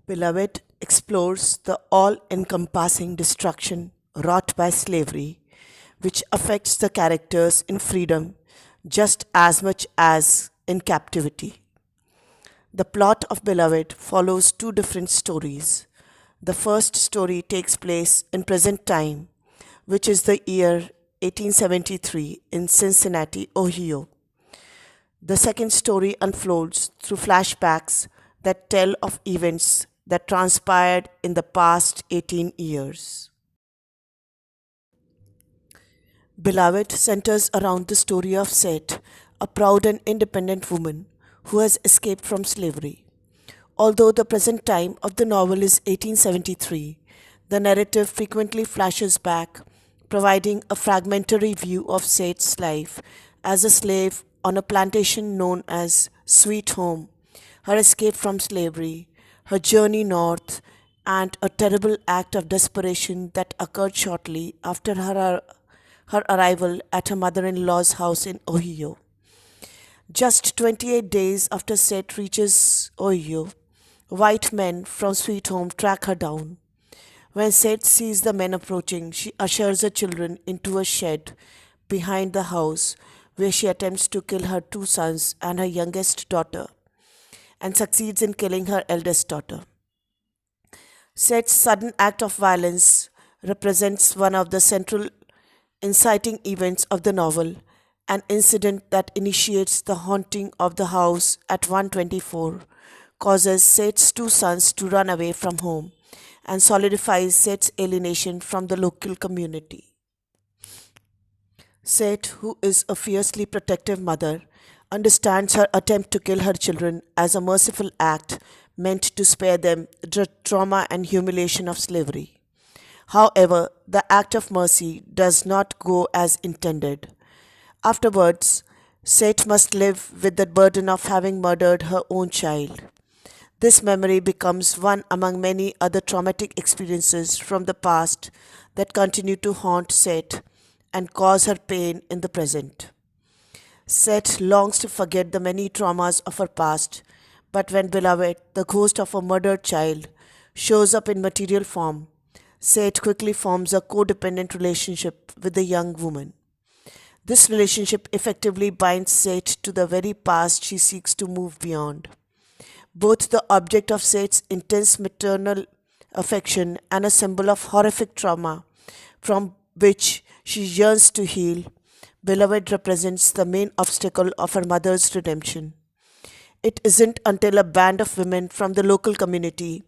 Beloved explores the all encompassing destruction wrought by slavery, which affects the characters in freedom just as much as in captivity. The plot of Beloved follows two different stories. The first story takes place in present time, which is the year 1873 in Cincinnati, Ohio. The second story unfolds through flashbacks that tell of events that transpired in the past 18 years. Beloved centers around the story of Seth, a proud and independent woman who has escaped from slavery. Although the present time of the novel is 1873, the narrative frequently flashes back, providing a fragmentary view of Seth's life as a slave on a plantation known as Sweet Home, her escape from slavery, her journey north, and a terrible act of desperation that occurred shortly after her arrival at her mother in law's house in Ohio. Just 28 days after Seth reaches Ohio, white men from Sweet Home track her down. When Seth sees the men approaching, she ushers her children into a shed behind the house where she attempts to kill her two sons and her youngest daughter and succeeds in killing her eldest daughter. Seth's sudden act of violence represents one of the central inciting events of the novel, an incident that initiates the haunting of the house at 124, causes Seth's two sons to run away from home, and solidifies Seth's alienation from the local community. Seth, who is a fiercely protective mother, understands her attempt to kill her children as a merciful act meant to spare them the trauma and humiliation of slavery. However, the act of mercy does not go as intended. Afterwards, Seth must live with the burden of having murdered her own child. This memory becomes one among many other traumatic experiences from the past that continue to haunt Seth and cause her pain in the present. Seth longs to forget the many traumas of her past, but when Beloved, the ghost of a murdered child, shows up in material form, Seth quickly forms a codependent relationship with the young woman. This relationship effectively binds Seth to the very past she seeks to move beyond. Both the object of Seth's intense maternal affection and a symbol of horrific trauma from which she yearns to heal, Beloved represents the main obstacle of her mother's redemption. It isn't until a band of women from the local community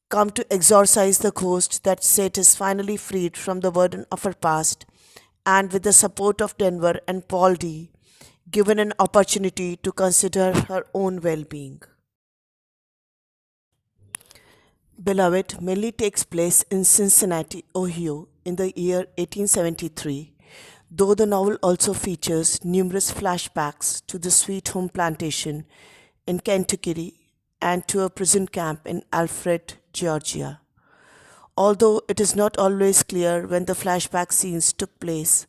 come to exorcise the ghost that Seth is finally freed from the burden of her past, and with the support of Denver and Paul D., given an opportunity to consider her own well being. Beloved mainly takes place in Cincinnati, Ohio, in the year 1873, though the novel also features numerous flashbacks to the Sweet Home plantation in Kentucky and to a prison camp in Alfred, Georgia. Although it is not always clear when the flashback scenes took place,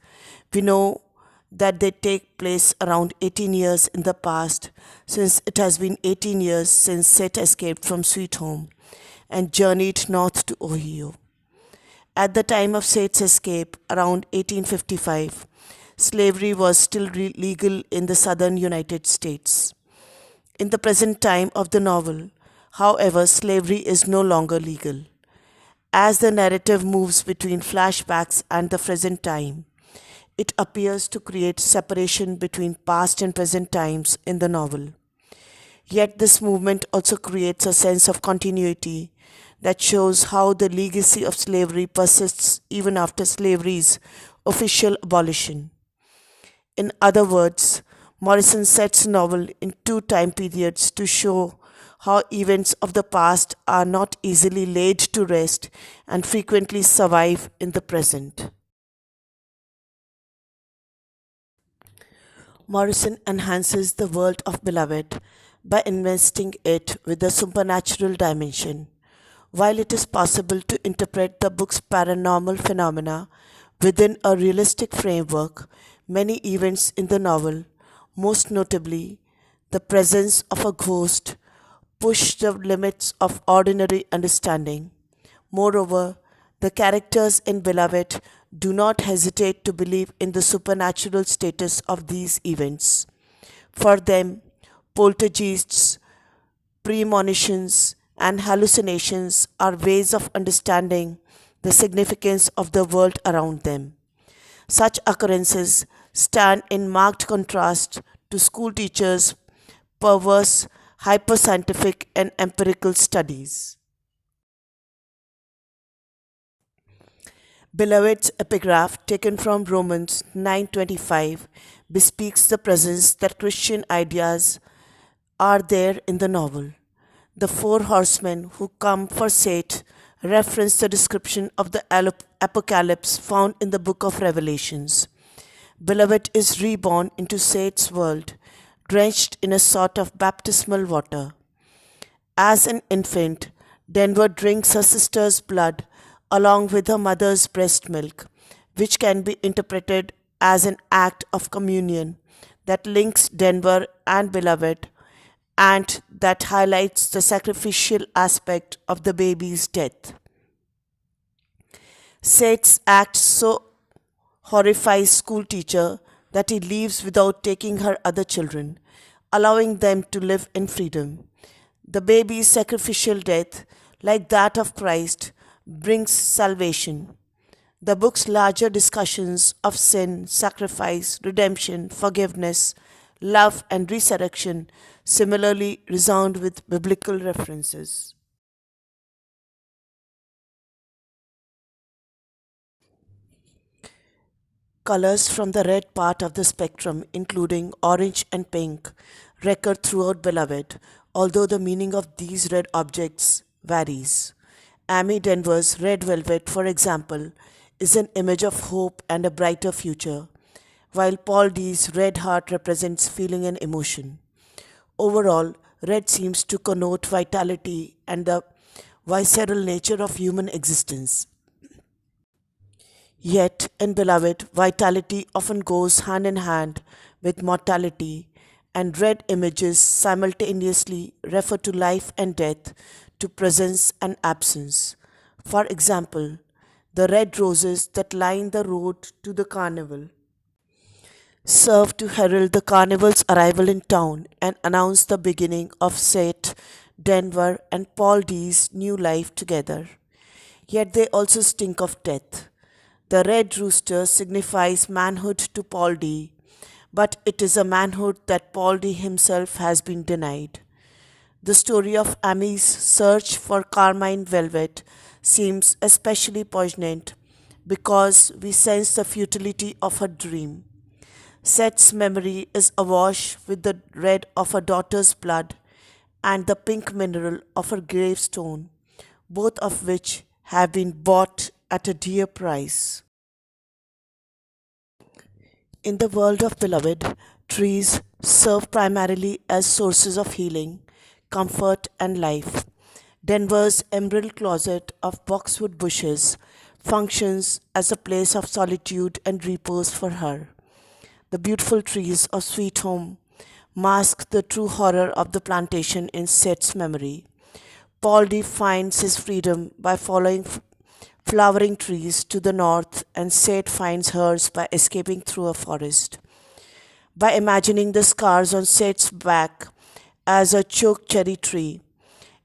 we know that they take place around 18 years in the past, since it has been 18 years since Seth escaped from Sweet Home and journeyed north to Ohio. At the time of Seth's escape, around 1855, slavery was still legal in the southern United States. In the present time of the novel, however, slavery is no longer legal. As the narrative moves between flashbacks and the present time, it appears to create separation between past and present times in the novel. Yet this movement also creates a sense of continuity that shows how the legacy of slavery persists even after slavery's official abolition. In other words, Morrison sets novel in two time periods to show how events of the past are not easily laid to rest and frequently survive in the present. Morrison enhances the world of Beloved by investing it with a supernatural dimension. While it is possible to interpret the book's paranormal phenomena within a realistic framework, many events in the novel, most notably the presence of a ghost, push the limits of ordinary understanding. Moreover, the characters in Beloved do not hesitate to believe in the supernatural status of these events. For them, poltergeists, premonitions, and hallucinations are ways of understanding the significance of the world around them. Such occurrences stand in marked contrast to school teachers' perverse, hyperscientific, and empirical studies. Beloved's epigraph, taken from Romans 9:25, bespeaks the presence that Christian ideas are there in the novel. The four horsemen who come for Seth reference the description of the apocalypse found in the book of Revelations. Beloved is reborn into Seth's world, drenched in a sort of baptismal water. As an infant, Denver drinks her sister's blood along with her mother's breast milk, which can be interpreted as an act of communion that links Denver and Beloved and that highlights the sacrificial aspect of the baby's death. Seth's act so horrifies schoolteacher that he leaves without taking her other children, allowing them to live in freedom. The baby's sacrificial death, like that of Christ, brings salvation. The book's larger discussions of sin, sacrifice, redemption, forgiveness, love, and resurrection similarly resound with biblical references. Colors from the red part of the spectrum, including orange and pink, recur throughout Beloved, although the meaning of these red objects varies. Amy Denver's red velvet, for example, is an image of hope and a brighter future, while Paul D's red heart represents feeling and emotion. Overall, red seems to connote vitality and the visceral nature of human existence. Yet, in Beloved, vitality often goes hand in hand with mortality, and red images simultaneously refer to life and death, to presence and absence. For example, the red roses that line the road to the carnival serve to herald the carnival's arrival in town and announce the beginning of Seth, Denver, and Paul D's new life together. Yet they also stink of death. The red rooster signifies manhood to Paul D, but it is a manhood that Paul D himself has been denied. The story of Amy's search for carmine velvet seems especially poignant because we sense the futility of her dream. Seth's memory is awash with the red of her daughter's blood and the pink mineral of her gravestone, both of which have been bought at a dear price. In the world of Beloved, trees serve primarily as sources of healing, comfort, and life. Denver's emerald closet of boxwood bushes functions as a place of solitude and repose for her. The beautiful trees of Sweet Home mask the true horror of the plantation in Seth's memory. Paul D finds his freedom by following flowering trees to the north, and Seth finds hers by escaping through a forest. By imagining the scars on Seth's back as a choke cherry tree,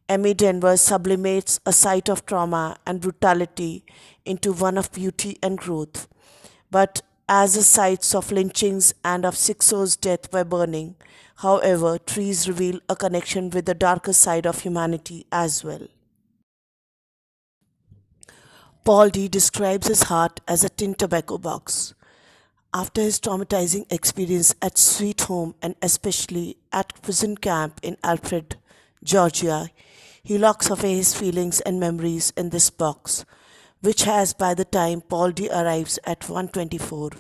Emmy Denver sublimates a site of trauma and brutality into one of beauty and growth. But as the sites of lynchings and of Sixo's death by burning, however, trees reveal a connection with the darker side of humanity as well. Paul D describes his heart as a tin tobacco box. After his traumatizing experience at Sweet Home and especially at prison camp in Alfred, Georgia, he locks away his feelings and memories in this box, which has, by the time Paul D arrives at 124,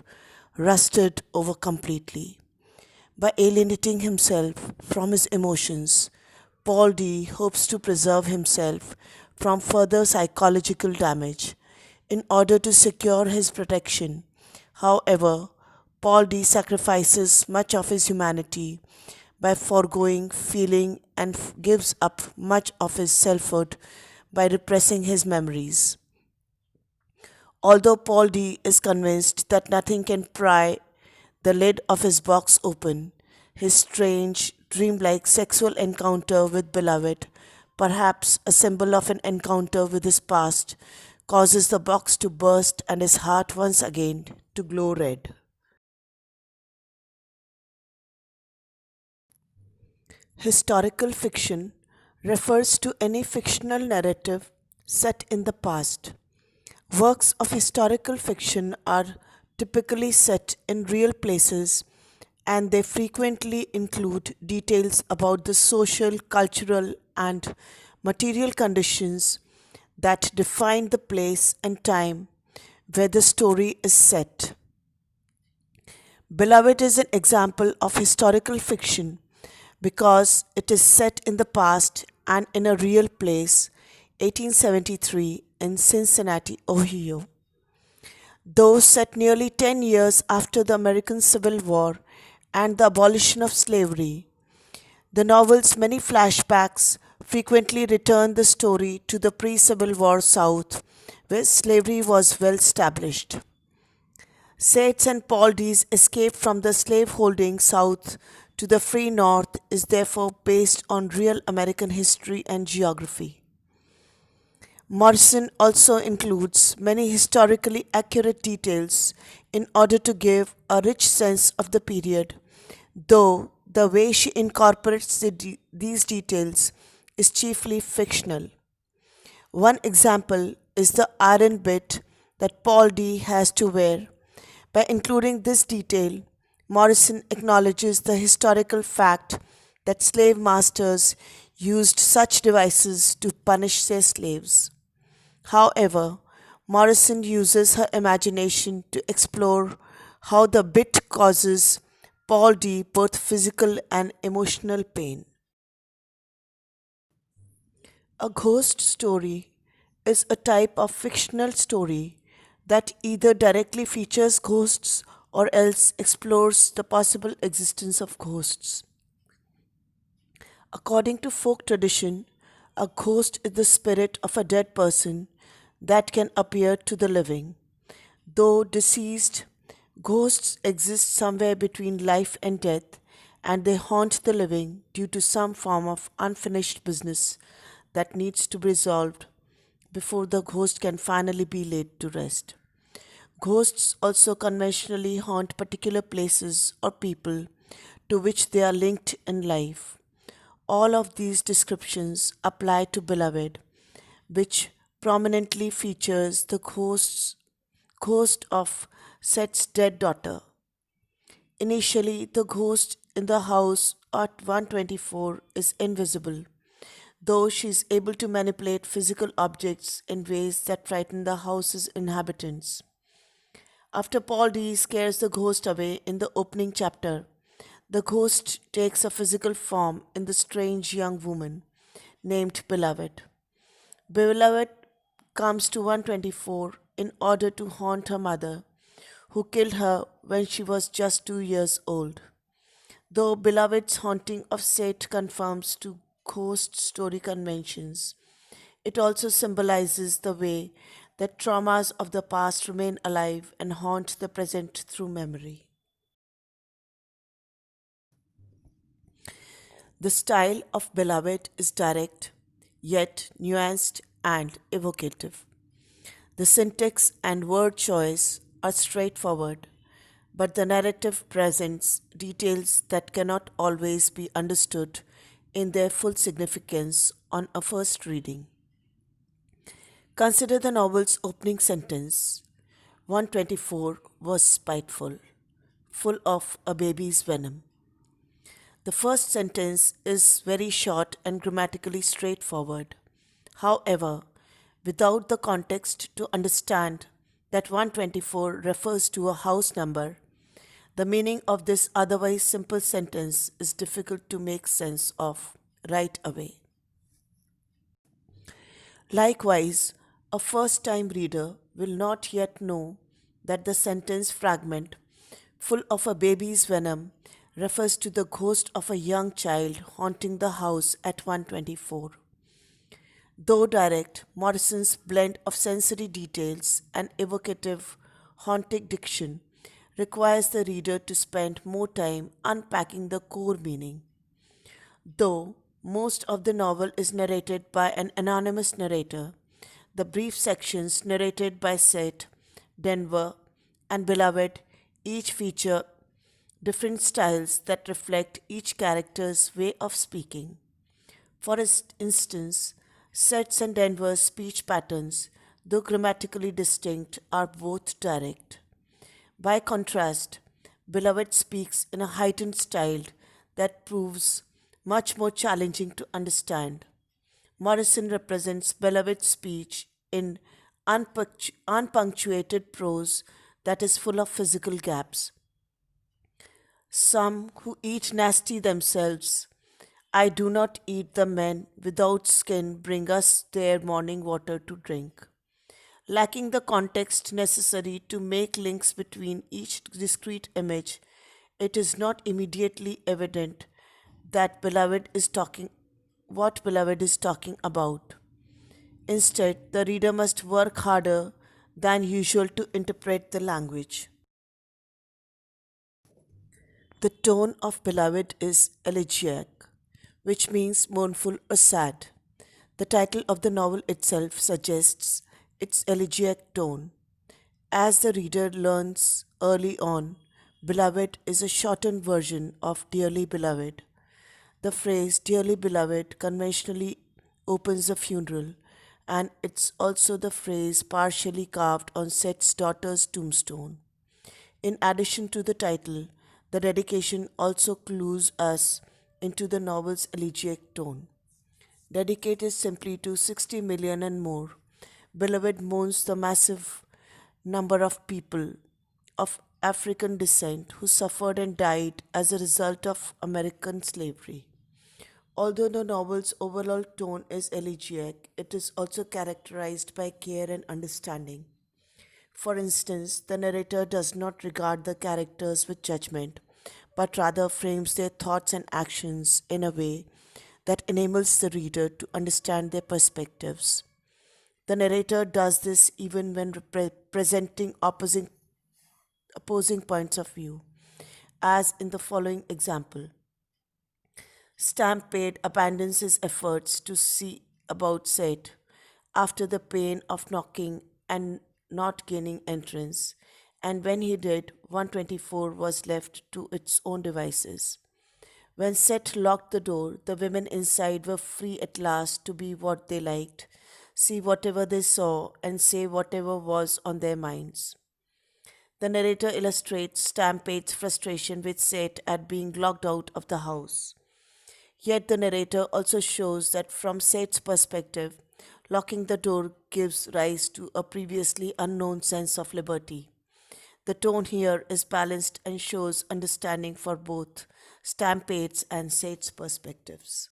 rusted over completely. By alienating himself from his emotions, Paul D hopes to preserve himself from further psychological damage in order to secure his protection. However, Paul D sacrifices much of his humanity by foregoing feeling and gives up much of his selfhood by repressing his memories. Although Paul D is convinced that nothing can pry the lid of his box open, his strange, dreamlike sexual encounter with Beloved, perhaps a symbol of an encounter with his past, causes the box to burst and his heart once again to glow red. Historical fiction refers to any fictional narrative set in the past. Works of historical fiction are typically set in real places and they frequently include details about the social, cultural, and material conditions that define the place and time where the story is set. Beloved is an example of historical fiction because it is set in the past and in a real place, 1873 in Cincinnati, Ohio. Though set nearly 10 years after the American Civil War and the abolition of slavery, the novel's many flashbacks frequently return the story to the pre Civil War South, where slavery was well established. Sates and Paul D's escape from the slave-holding South to the free North is therefore based on real American history and geography. Morrison also includes many historically accurate details in order to give a rich sense of the period, though the way she incorporates these details is chiefly fictional. One example is the iron bit that Paul D has to wear. By including this detail, Morrison acknowledges the historical fact that slave masters used such devices to punish their slaves. However, Morrison uses her imagination to explore how the bit causes Paul D both physical and emotional pain. A ghost story is a type of fictional story that either directly features ghosts or else explores the possible existence of ghosts. According to folk tradition, a ghost is the spirit of a dead person that can appear to the living. Though deceased, ghosts exist somewhere between life and death and they haunt the living due to some form of unfinished business that needs to be resolved before the ghost can finally be laid to rest. Ghosts also conventionally haunt particular places or people to which they are linked in life. All of these descriptions apply to Beloved, which prominently features the ghost of Seth's dead daughter. Initially, the ghost in the house at 124 is invisible, though she is able to manipulate physical objects in ways that frighten the house's inhabitants. After Paul D scares the ghost away in the opening chapter, the ghost takes a physical form in the strange young woman named Beloved. Beloved comes to 124 in order to haunt her mother, who killed her when she was just 2 years old. Though Beloved's haunting of Seth conforms to ghost story conventions, it also symbolizes the way that traumas of the past remain alive and haunt the present through memory. The style of Beloved is direct, yet nuanced and evocative. The syntax and word choice are straightforward, but the narrative presents details that cannot always be understood in their full significance on a first reading. Consider the novel's opening sentence: 124 was spiteful, full of a baby's venom. The first sentence is very short and grammatically straightforward. However, without the context to understand that 124 refers to a house number, the meaning of this otherwise simple sentence is difficult to make sense of right away. Likewise, a first time reader will not yet know that the sentence fragment, full of a baby's venom, refers to the ghost of a young child haunting the house at 124. Though direct, Morrison's blend of sensory details and evocative, haunting diction requires the reader to spend more time unpacking the core meaning. Though most of the novel is narrated by an anonymous narrator, the brief sections narrated by Seth, Denver, and Beloved each feature different styles that reflect each character's way of speaking. For instance, Seth's and Denver's speech patterns, though grammatically distinct, are both direct. By contrast, Beloved speaks in a heightened style that proves much more challenging to understand. Morrison represents Beloved's speech in unpunctuated prose that is full of physical gaps. Some who eat nasty themselves. I do not eat the men without skin bring us their morning water to drink. Lacking the context necessary to make links between each discrete image, it is not immediately evident that beloved is talking what beloved is talking about. Instead, the reader must work harder than usual to interpret the language. The tone of beloved is elegiac, which means mournful or sad. The title of the novel itself suggests its elegiac tone. As the reader learns early on, beloved is a shortened version of dearly beloved. The phrase dearly beloved conventionally opens a funeral, and it's also the phrase partially carved on Seth's daughter's tombstone. In addition to the title, the dedication also clues us into the novel's elegiac tone. Dedicated simply to 60 million and more, Beloved mourns the massive number of people of African descent who suffered and died as a result of American slavery. Although the novel's overall tone is elegiac, it is also characterized by care and understanding. For instance, the narrator does not regard the characters with judgment, but rather frames their thoughts and actions in a way that enables the reader to understand their perspectives. The narrator does this even when presenting opposing points of view, as in the following example. Stampede abandons his efforts to see about Seth after the pain of knocking and not gaining entrance, and when he did, 124 was left to its own devices. When Seth locked the door, the women inside were free at last to be what they liked, see whatever they saw, and say whatever was on their minds. The narrator illustrates Stampede's frustration with Seth at being locked out of the house. Yet the narrator also shows that from Seth's perspective, locking the door gives rise to a previously unknown sense of liberty. The tone here is balanced and shows understanding for both Stampede's and Seth's perspectives.